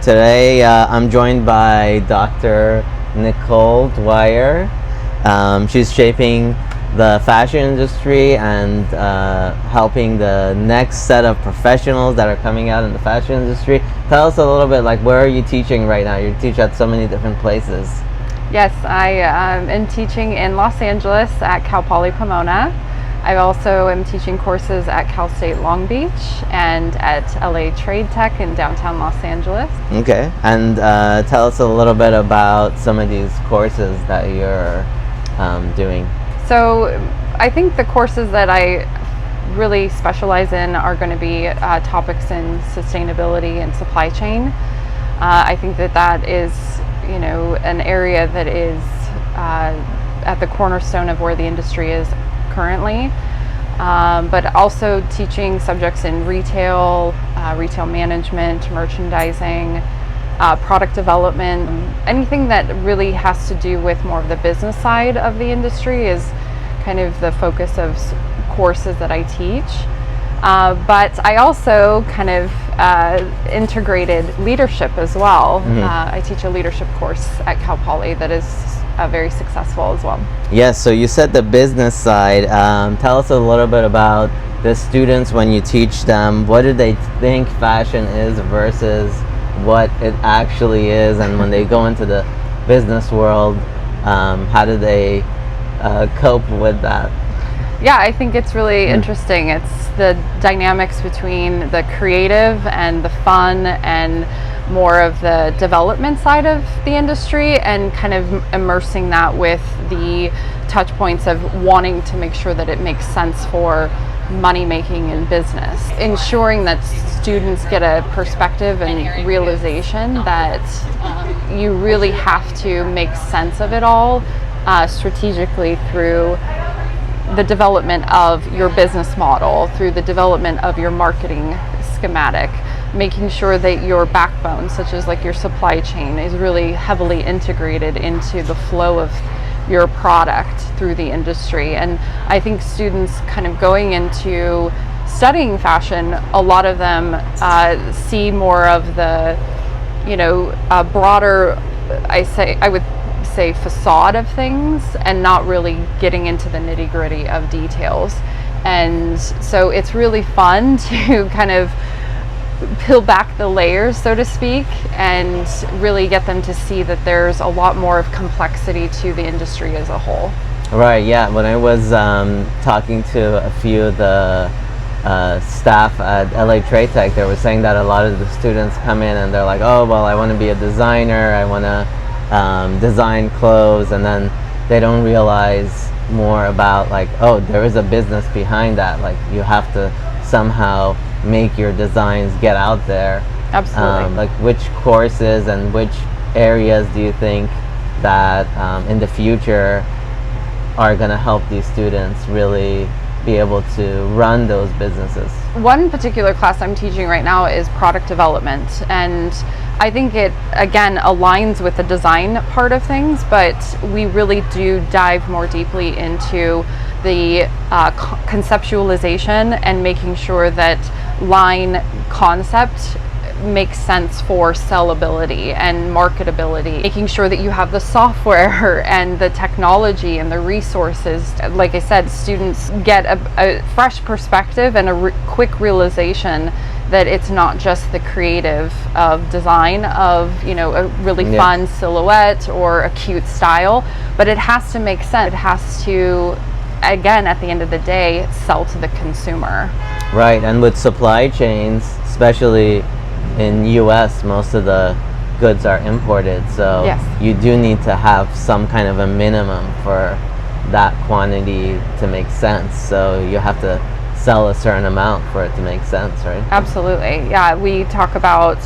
Today I'm joined by Dr. Nichole Dwyer. She's shaping the fashion industry and helping the next set of professionals that are coming out in the fashion industry. Tell us a little bit, like, where are you teaching right now? You teach at so many different places. Yes, I am teaching in Los Angeles at Cal Poly Pomona. I also am teaching courses at Cal State Long Beach and at LA Trade Tech in downtown Los Angeles. Okay, and tell us a little bit about some of these courses that you're doing. So I think the courses that I really specialize in are going to be topics in sustainability and supply chain. I think that is, an area that is at the cornerstone of where the industry is currently, but also teaching subjects in retail, retail management, merchandising, product development. Anything that really has to do with more of the business side of the industry is kind of the focus of courses that I teach. But I also kind of integrated leadership as well. I teach a leadership course at Cal Poly that is very successful as well. Yes, so you said the business side. Tell us a little bit about the students when you teach them. What do they think fashion is versus what it actually is? And when they go into the business world, how do they cope with that? Yeah, I think it's really interesting. It's the dynamics between the creative and the fun and more of the development side of the industry, and kind of immersing that with the touch points of wanting to make sure that it makes sense for money making in business. Ensuring that students get a perspective and realization that you really have to make sense of it all strategically through the development of your business model, through the development of your marketing schematic, making sure that your backbone, such as like your supply chain, is really heavily integrated into the flow of your product through the industry. And I think students kind of going into studying fashion, a lot of them see more of the, broader, I would say facade of things, and not really getting into the nitty-gritty of details. And so it's really fun to kind of peel back the layers, so to speak, and really get them to see that there's a lot more of complexity to the industry as a whole. Right, yeah. When I was talking to a few of the staff at LA Trade Tech, they were saying that a lot of the students come in and they're like, oh, well, I want to be a designer, I want to design clothes, and then they don't realize more about, like, oh, there is a business behind that. Like, you have to somehow make your designs get out there. Absolutely. Like, which courses and which areas do you think that in the future are going to help these students really be able to run those businesses? One particular class I'm teaching right now is product development, and I think it, again, aligns with the design part of things, but we really do dive more deeply into the conceptualization and making sure that line concept makes sense for sellability and marketability, making sure that you have the software and the technology and the resources. Like I said, students get a fresh perspective and a quick realization that it's not just the creative of design of, a really fun silhouette or a cute style, but it has to make sense. It has to, again, at the end of the day, sell to the consumer. Right, and with supply chains, especially in US, most of the goods are imported, so yes, you do need to have some kind of a minimum for that quantity to make sense. So you have to sell a certain amount for it to make sense, right? Absolutely. Yeah, we talk about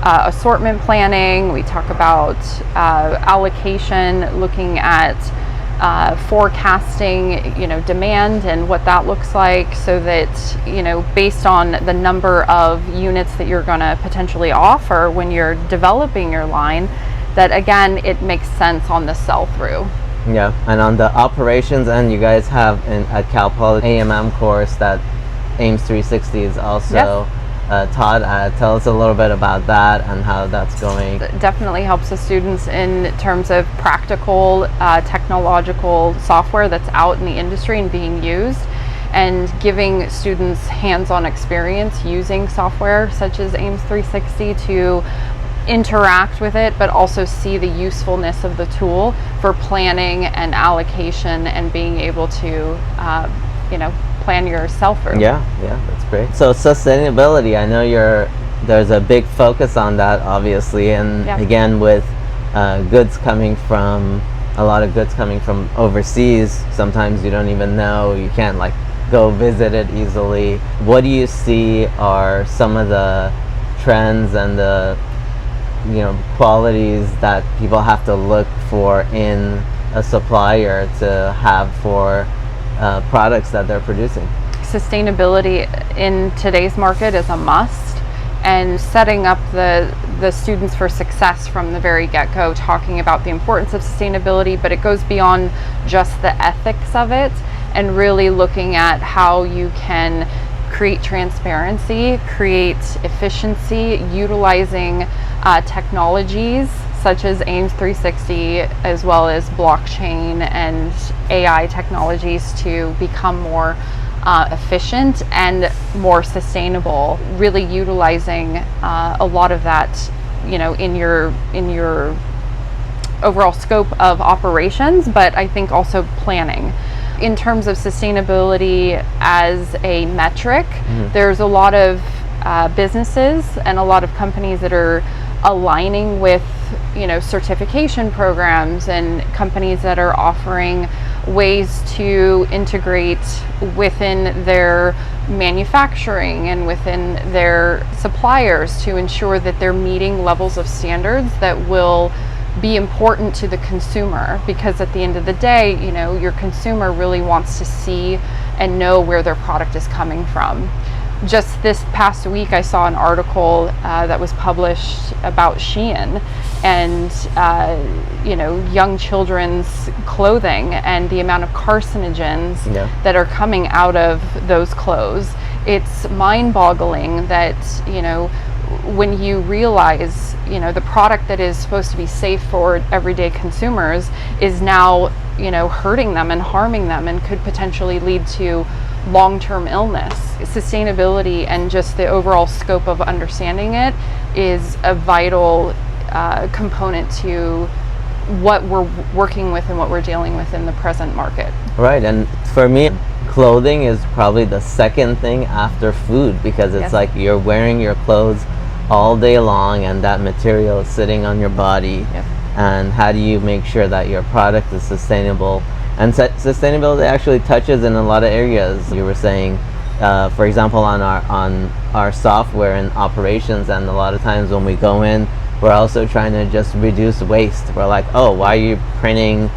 assortment planning, we talk about allocation, looking at forecasting, demand and what that looks like, so that, based on the number of units that you're going to potentially offer when you're developing your line, that again, it makes sense on the sell-through. Yeah, and on the operations end, you guys have at Cal Poly AMM course that AIMS360 is also taught at. Tell us a little bit about that and how that's going. It definitely helps the students in terms of practical technological software that's out in the industry and being used, and giving students hands-on experience using software such as AIMS360 to interact with it, but also see the usefulness of the tool for planning and allocation and being able to plan your sell-through. Yeah, that's great. So sustainability, I know there's a big focus on that, obviously, and again, with a lot of goods coming from overseas, sometimes you don't even know, you can't like go visit it easily. What do you see are some of the trends and the qualities that people have to look for in a supplier to have for products that they're producing? Sustainability in today's market is a must, and setting up the students for success from the very get-go, talking about the importance of sustainability, but it goes beyond just the ethics of it, and really looking at how you can create transparency, create efficiency, utilizing technologies such as AIMS360, as well as blockchain and AI technologies to become more efficient and more sustainable, really utilizing a lot of that in your overall scope of operations, but I think also planning. In terms of sustainability as a metric, there's a lot of businesses and a lot of companies that are aligning with certification programs, and companies that are offering ways to integrate within their manufacturing and within their suppliers to ensure that they're meeting levels of standards that will be important to the consumer, because at the end of the day, your consumer really wants to see and know where their product is coming from. Just this past week, I saw an article that was published about Shein and young children's clothing and the amount of carcinogens that are coming out of those clothes. It's mind-boggling that when you realize the product that is supposed to be safe for everyday consumers is now hurting them and harming them, and could potentially lead to long-term illness. Sustainability and just the overall scope of understanding it is a vital component to what we're working with and what we're dealing with in the present market. Right, and for me, clothing is probably the second thing after food, because it's like you're wearing your clothes all day long and that material is sitting on your body. And how do you make sure that your product is sustainable? And sustainability actually touches in a lot of areas. You were saying, for example, on our software and operations, and a lot of times when we go in, we're also trying to just reduce waste. We're like, oh, why are you printing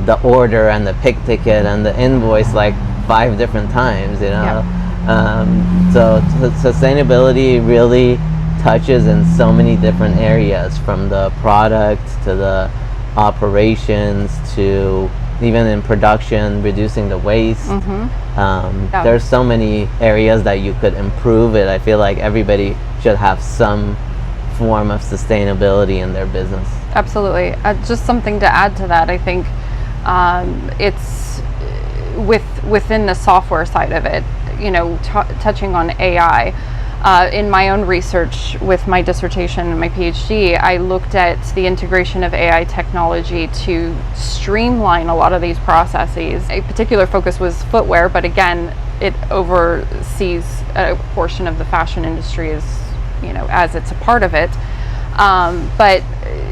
the order and the pick ticket and the invoice like 5 different times, So sustainability really touches in so many different areas, from the product to the operations to even in production, reducing the waste. There's so many areas that you could improve it. I feel like everybody should have some form of sustainability in their business. Absolutely. Just something to add to that, I think it's within the software side of it, touching on AI. In my own research with my dissertation and my PhD, I looked at the integration of AI technology to streamline a lot of these processes. A particular focus was footwear, but again, it oversees a portion of the fashion industry as it's a part of it. But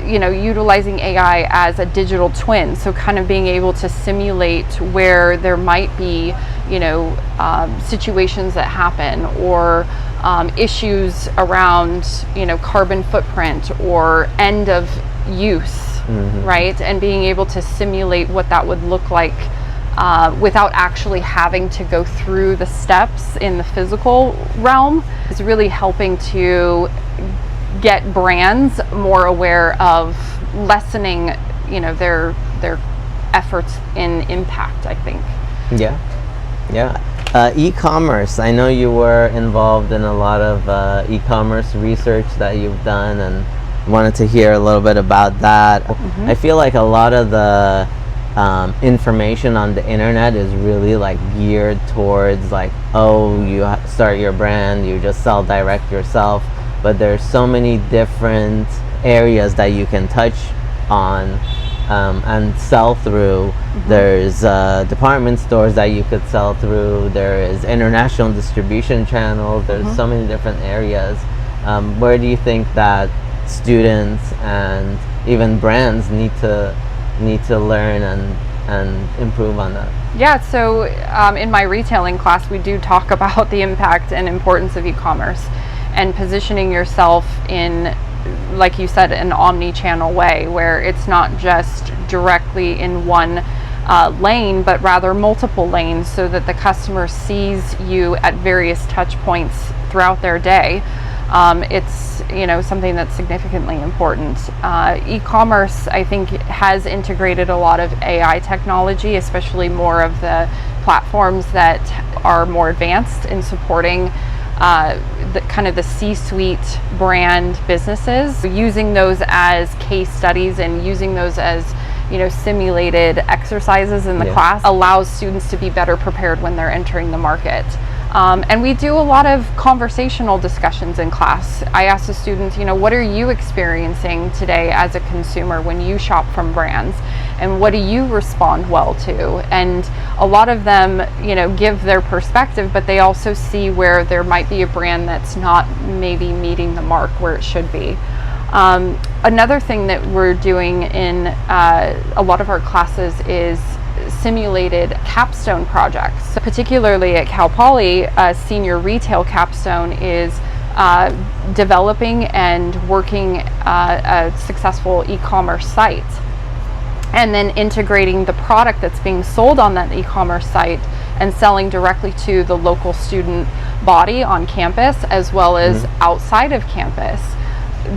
utilizing AI as a digital twin, so kind of being able to simulate where there might be situations that happen, or issues around carbon footprint or end of use, right? And being able to simulate what that would look like without actually having to go through the steps in the physical realm is really helping to get brands more aware of lessening their efforts in impact, I think. Yeah. E-commerce. I know you were involved in a lot of e-commerce research that you've done, and wanted to hear a little bit about that. I feel like a lot of the information on the internet is really like geared towards like, oh, you start your brand, you just sell direct yourself, but there's so many different areas that you can touch on and sell through. There's department stores that you could sell through. There is international distribution channels. There's so many different areas. Where do you think that students and even brands need to learn and improve on that? Yeah, so in my retailing class, we do talk about the impact and importance of e-commerce and positioning yourself in, like you said, an omni-channel way, where it's not just directly in one lane, but rather multiple lanes, so that the customer sees you at various touch points throughout their day. It's something that's significantly important. E-commerce, I think, has integrated a lot of AI technology, especially more of the platforms that are more advanced in supporting the C-suite brand businesses, using those as case studies and using those as simulated exercises in the class allows students to be better prepared when they're entering the market. And we do a lot of conversational discussions in class. I ask the students, what are you experiencing today as a consumer when you shop from brands? And what do you respond well to? And a lot of them, give their perspective, but they also see where there might be a brand that's not maybe meeting the mark where it should be. Another thing that we're doing in a lot of our classes is simulated capstone projects. So particularly at Cal Poly, senior retail capstone is developing and working a successful e-commerce site, and then integrating the product that's being sold on that e-commerce site and selling directly to the local student body on campus as well as outside of campus.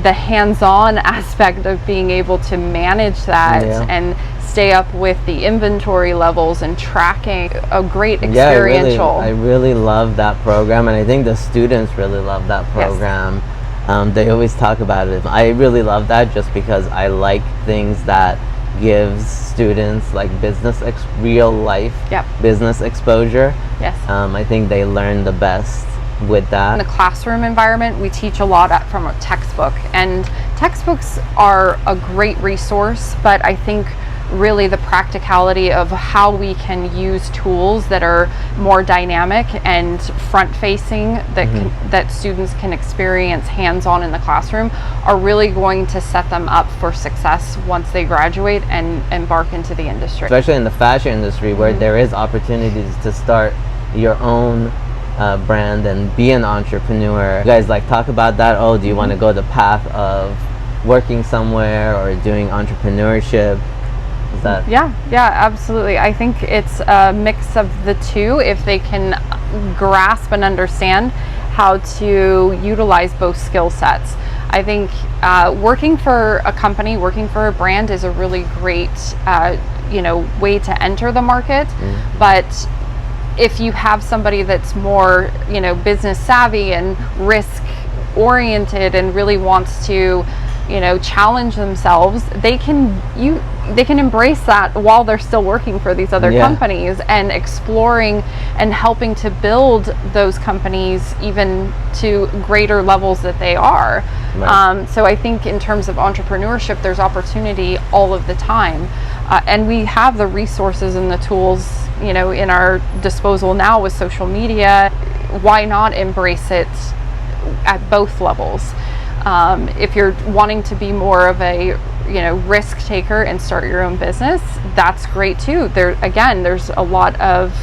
The hands-on aspect of being able to manage that and stay up with the inventory levels and tracking, a great experiential. I really love that program, and I think the students really love that program. They always talk about it. I really love that just because I like things that gives students like real life business exposure. I think they learn the best with that. In the classroom environment, we teach a lot from a textbook, and textbooks are a great resource, but I think really the practicality of how we can use tools that are more dynamic and front-facing that students can experience hands-on in the classroom are really going to set them up for success once they graduate and embark into the industry. Especially in the fashion industry, where there is opportunities to start your own brand and be an entrepreneur. You guys talk about that? Oh, do you want to go the path of working somewhere or doing entrepreneurship? Is that? Yeah, absolutely. I think it's a mix of the two if they can grasp and understand how to utilize both skill sets. I think working for a company, working for a brand is a really great way to enter the market, but if you have somebody that's more business savvy and risk oriented and really wants to challenge themselves, they can embrace that while they're still working for these other companies and exploring and helping to build those companies even to greater levels that they are. So I think in terms of entrepreneurship, there's opportunity all of the time, and we have the resources and the tools in our disposal now with social media. Why not embrace it at both levels? If you're wanting to be more of a risk taker and start your own business, that's great too. There's a lot of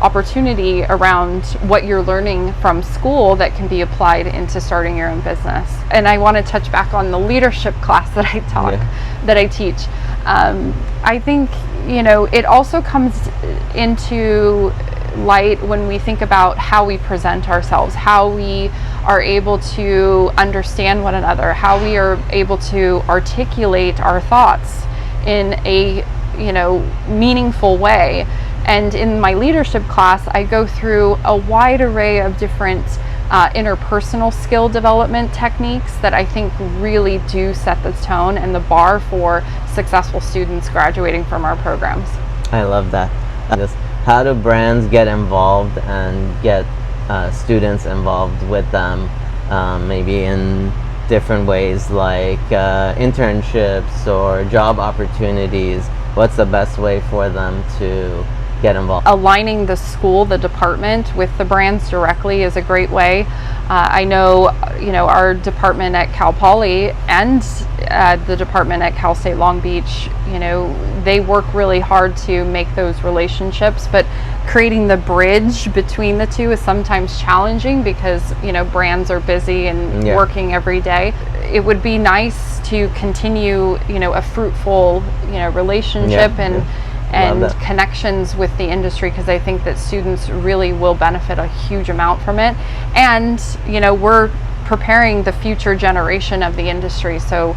opportunity around what you're learning from school that can be applied into starting your own business. And I want to touch back on the leadership class that I teach. I think it also comes into light when we think about how we present ourselves, how we are able to understand one another, how we are able to articulate our thoughts in a meaningful way And in my leadership class, I go through a wide array of different interpersonal skill development techniques that I think really do set the tone and the bar for successful students graduating from our programs. I love that. Just how do brands get involved and get students involved with them, maybe in different ways, like internships or job opportunities? What's the best way for them to get involved? Aligning the school, the department, with the brands directly is a great way. I know, our department at Cal Poly and the department at Cal State Long Beach, they work really hard to make those relationships, but creating the bridge between the two is sometimes challenging because, brands are busy and working every day. It would be nice to continue, a fruitful, relationship and connections with the industry, because I think that students really will benefit a huge amount from it. And we're preparing the future generation of the industry, so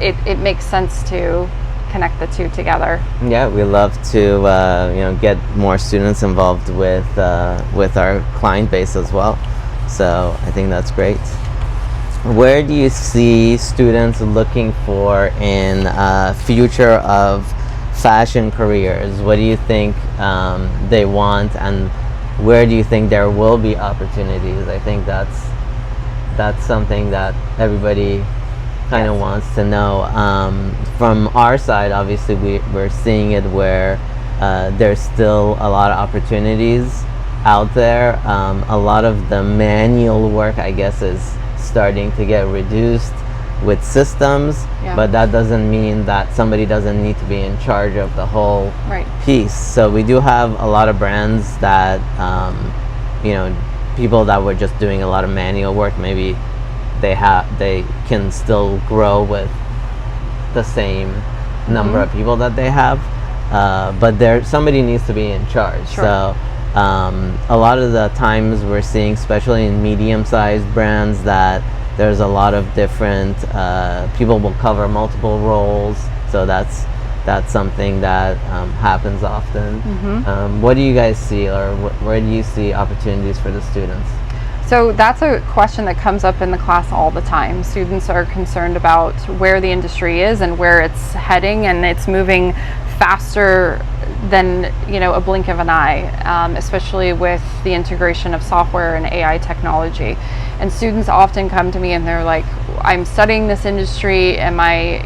it makes sense to connect the two together. Yeah, we love to get more students involved with our client base as well. So I think that's great. Where do you see students looking for in future of fashion careers? What do you think they want, and where do you think there will be opportunities? I think that's something that everybody kind of wants to know. From our side, obviously we're seeing it where there's still a lot of opportunities out there. A lot of the manual work, I guess, is starting to get reduced with systems, but that doesn't mean that somebody doesn't need to be in charge of the whole piece. So we do have a lot of brands that people that were just doing a lot of manual work, maybe they can still grow with the same number of people that they have, but somebody needs to be in charge. So a lot of the times we're seeing, especially in medium-sized brands, that there's a lot of different people will cover multiple roles, so that's something that happens often. What do you guys see, or where do you see opportunities for the students? So that's a question that comes up in the class all the time. Students are concerned about where the industry is and where it's heading, and it's moving faster than a blink of an eye, especially with the integration of software and AI technology. And students often come to me and they're like, I'm studying this industry, am I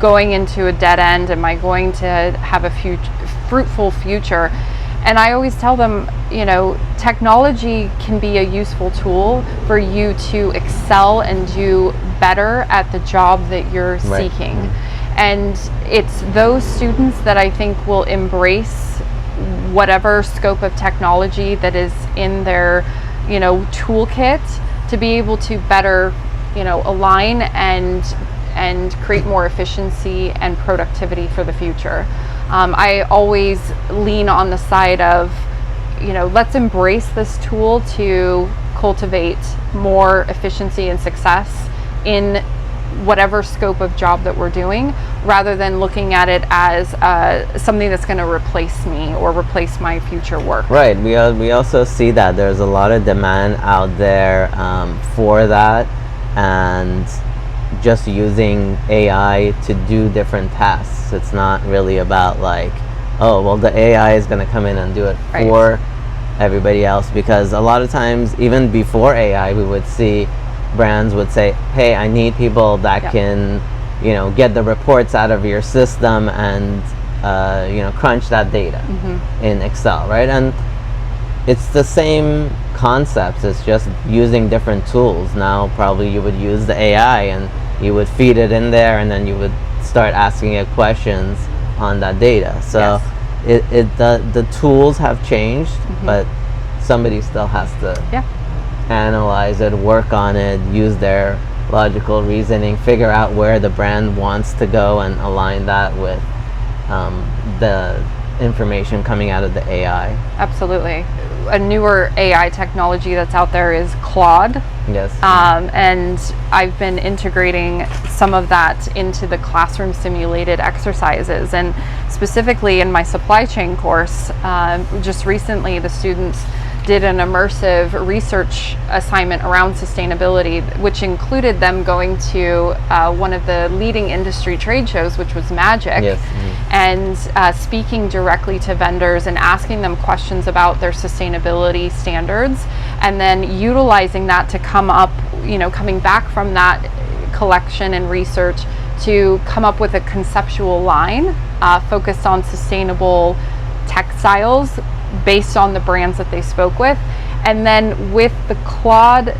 going into a dead end? Am I going to have a fruitful future? And I always tell them, technology can be a useful tool for you to excel and do better at the job that you're seeking. And it's those students that I think will embrace whatever scope of technology that is in their, toolkit, to be able to better, align and create more efficiency and productivity for the future. I always lean on the side of, let's embrace this tool to cultivate more efficiency and success in whatever scope of job that we're doing, rather than looking at it as something that's going to replace me or replace my future work. Right. We also see that there's a lot of demand out there for that, and just using AI to do different tasks. It's not really about like, oh, well, the AI is going to come in and do it for everybody else, because a lot of times, even before AI, we would see brands would say, hey, I need people that can get the reports out of your system and crunch that data in Excel, right? And it's the same concepts, it's just using different tools. Now probably you would use the AI and you would feed it in there, and then you would start asking it questions on that data. So the tools have changed, but somebody still has to analyze it, work on it, use their logical reasoning, figure out where the brand wants to go, and align that with the information coming out of the AI. Absolutely. A newer AI technology that's out there is Claude. Yes. And I've been integrating some of that into the classroom simulated exercises. And specifically in my supply chain course, just recently the students did an immersive research assignment around sustainability, which included them going to one of the leading industry trade shows, which was Magic, Yes. and speaking directly to vendors and asking them questions about their sustainability standards, and then utilizing that to come up, coming back from that collection and research to come up with a conceptual line focused on sustainable textiles based on the brands that they spoke with. And then with the Claude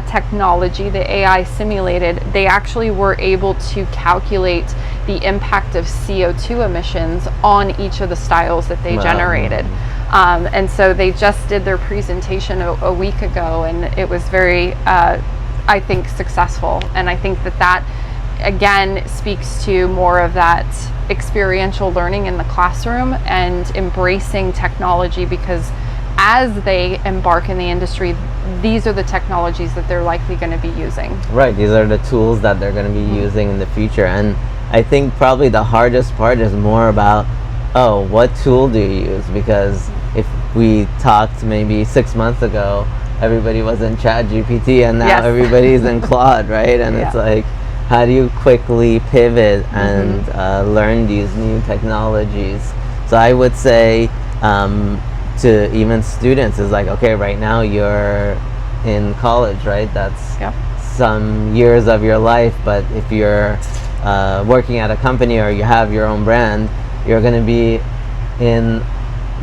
technology, the AI simulated, they actually were able to calculate the impact of CO2 emissions on each of the styles that they generated. And so they just did their presentation a week ago, and it was very, I think, successful. And I think that again speaks to more of that experiential learning in the classroom and embracing technology, because as they embark in the industry, these are the technologies that they're likely going to be using. Right, these are the tools that they're going to be using in the future. And I think probably the hardest part is more about, oh, what tool do you use? Because if we talked maybe 6 months ago, everybody was in ChatGPT, and now everybody's in Claude, right? And it's like, how do you quickly pivot and learn these new technologies? So I would say to even students is like, okay, right now you're in college, right? That's some years of your life, but if you're working at a company or you have your own brand, you're going to be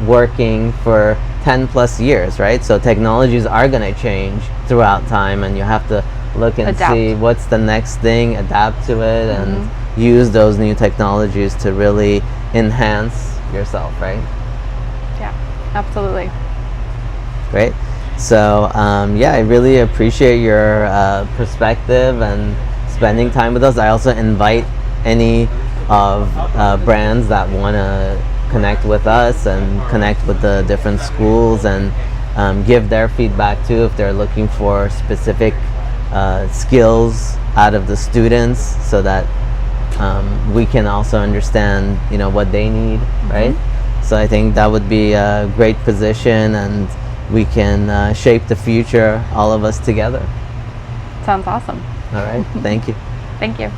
working for 10 plus years, right? So technologies are going to change throughout time, and you have to look and see what's the next thing, adapt to it, and use those new technologies to really enhance yourself, right? Yeah, absolutely. Great. So yeah, I really appreciate your perspective and spending time with us. I also invite any of brands that want to connect with us and connect with the different schools and give their feedback too if they're looking for specific skills out of the students, so that we can also understand what they need, right? So I think that would be a great position, and we can shape the future, all of us together. Sounds awesome. All right. Thank you. Thank you.